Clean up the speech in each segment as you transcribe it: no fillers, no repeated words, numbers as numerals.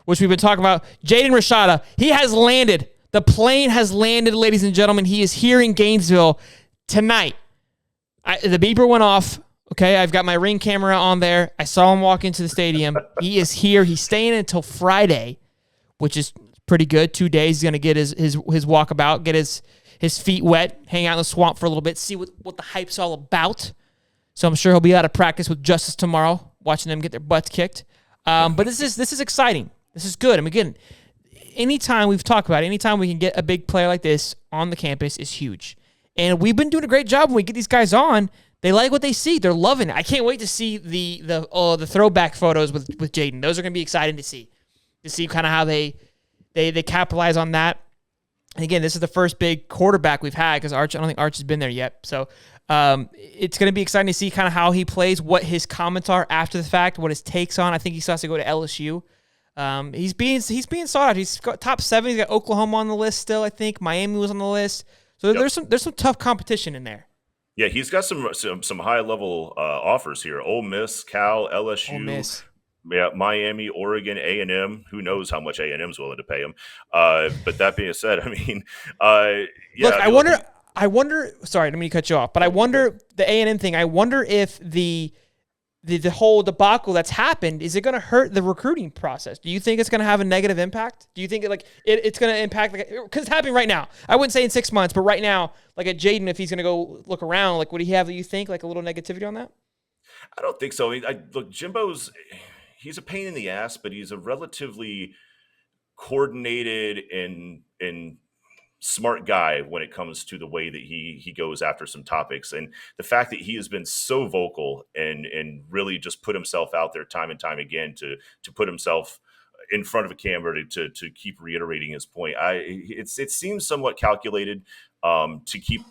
which we've been talking about. Jaden Rashada, he has landed. The plane has landed, ladies and gentlemen. He is here in Gainesville tonight. The beeper went off. Okay, I've got my Ring camera on there. I saw him walk into the stadium. He is here. He's staying until Friday, which is pretty good. 2 days. He's going to get his walkabout, get his feet wet, hang out in the swamp for a little bit, see what the hype's all about. So I'm sure he'll be out of practice with Justice tomorrow, watching them get their butts kicked. But this is exciting. This is good. I mean, again, anytime we can get a big player like this on the campus is huge. And we've been doing a great job when we get these guys on. They like what they see. They're loving it. I can't wait to see the throwback photos with Jaden. Those are going to be exciting to see kind of how they capitalize on that. And again, this is the first big quarterback we've had because I don't think Arch has been there yet. So it's going to be exciting to see kind of how he plays, what his comments are after the fact, what his takes on. I think he still has to go to LSU. He's being sought out. He's got top 7. He's got Oklahoma on the list still, I think. Miami was on the list. So there's some tough competition in there. Yeah, he's got some high level offers here. Ole Miss, Cal, LSU. Ole Miss. Yeah, Miami, Oregon, A&M. Who knows how much A&M's willing to pay him? But that being said, I mean, yeah. Look, I wonder. Sorry, I didn't mean to cut you off, but I wonder the A&M thing. I wonder if the whole debacle that's happened, is it going to hurt the recruiting process? Do you think it's going to have a negative impact? Do you think it's going to impact, because it's happening right now? I wouldn't say in 6 months, but right now, like at Jaden, if he's going to go look around, like would he have, you think, like a little negativity on that? I don't think so. I mean, look, he's a pain in the ass, but he's a relatively coordinated and smart guy when it comes to the way that he goes after some topics. And the fact that he has been so vocal and really just put himself out there time and time again to put himself in front of a camera to keep reiterating his point. It seems somewhat calculated to keep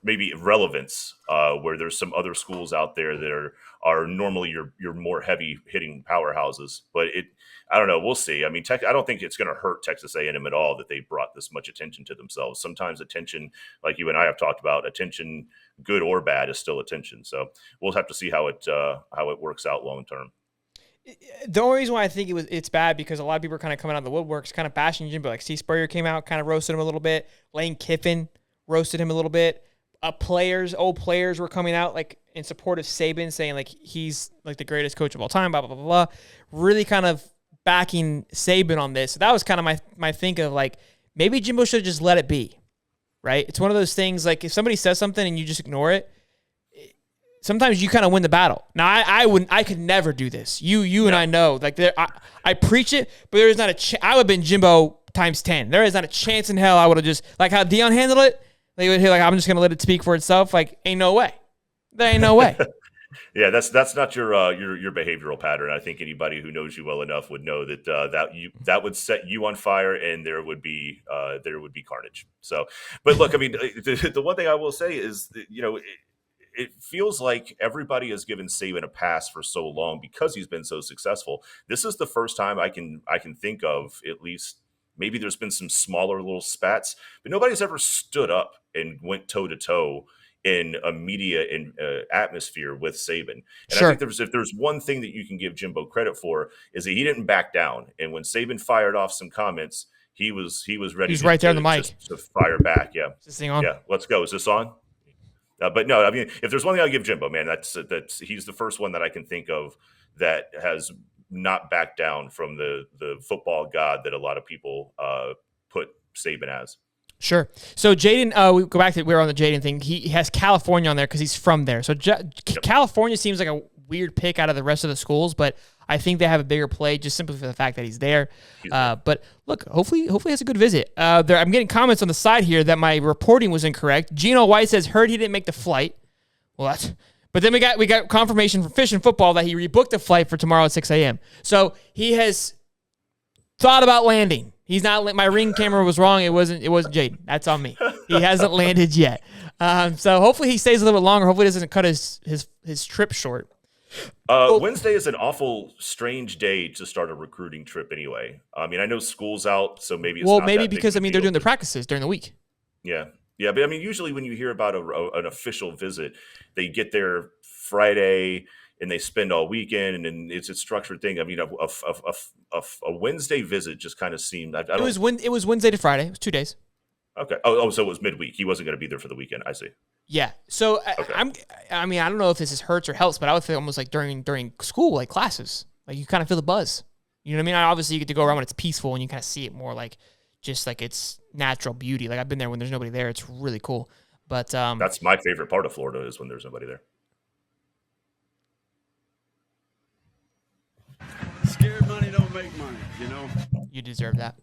maybe relevance where there's some other schools out there that are normally your more heavy hitting powerhouses. But I don't know. We'll see. I mean, I don't think it's going to hurt Texas A&M at all that they brought this much attention to themselves. Sometimes attention, like you and I have talked about, attention, good or bad, is still attention. So we'll have to see how it works out long term. The only reason why I think it's bad because a lot of people are kind of coming out of the woodworks, kind of bashing Jimbo. Like Steve Spurrier came out, kind of roasted him a little bit. Lane Kiffin roasted him a little bit. Old players were coming out like in support of Saban, saying like he's like the greatest coach of all time, blah, blah, blah, blah. Really kind of backing Saban on this. So that was kind of my think of like, maybe Jimbo should have just let it be, right? It's one of those things, like if somebody says something and you just ignore it, sometimes you kind of win the battle. Now, I could never do this. You and I know, like I preach it, but there is not I would have been Jimbo times 10. There is not a chance in hell I would have just, like how Deion handled it, they would hear like, I'm just going to let it speak for itself. Like, ain't no way. There ain't no way. Yeah, that's not your behavioral pattern. I think anybody who knows you well enough would know that that would set you on fire, and there would be carnage. So, but look, I mean, the one thing I will say is that, it feels like everybody has given Saban a pass for so long because he's been so successful. This is the first time I can think of, at least. Maybe there's been some smaller little spats, but nobody's ever stood up and went toe to toe in a media atmosphere with Saban. And Sure. I think if there's one thing that you can give Jimbo credit for, is that he didn't back down. And when Saban fired off some comments, he was ready. He's right there on the mic to fire back. Yeah. Is this thing on? Yeah. Let's go. Is this on? But no, I mean, if there's one thing I'll give Jimbo, man, that's he's the first one that I can think of that has not backed down from the football god that a lot of people put Saban as. Sure. So Jaden, we go back to, we were on the Jaden thing. He has California on there because he's from there. So California seems like a weird pick out of the rest of the schools, but I think they have a bigger play just simply for the fact that he's there. But look, hopefully it's a good visit. I'm getting comments on the side here that my reporting was incorrect. Gino White says, heard he didn't make the flight. Well, but then we got confirmation from Fish and Football that he rebooked the flight for tomorrow at 6 a.m. So he has thought about landing. He's not. My Ring camera was wrong. It wasn't Jaden. That's on me. He hasn't landed yet. So hopefully he stays a little bit longer. Hopefully he doesn't cut his trip short. Wednesday is an awful strange day to start a recruiting trip anyway. I mean, I know school's out, so maybe it's not maybe that big because of a they're deal, doing the practices during the week. Yeah. Yeah, but I mean, usually when you hear about an official visit, they get there Friday and they spend all weekend, and it's a structured thing. I mean, a Wednesday visit just kind of seemed. I don't, it was Wednesday to Friday. It was 2 days. Okay. Oh, so it was midweek. He wasn't going to be there for the weekend. I see. Yeah. So Okay. I mean, I don't know if this hurts or helps, but I would feel almost like during school, like classes, like you kind of feel the buzz. You know what I mean? Obviously, you get to go around when it's peaceful and you kind of see it more like just like its natural beauty. Like I've been there when there's nobody there. It's really cool. But that's my favorite part of Florida is when there's nobody there. Scared money don't make money, you know? You deserve that.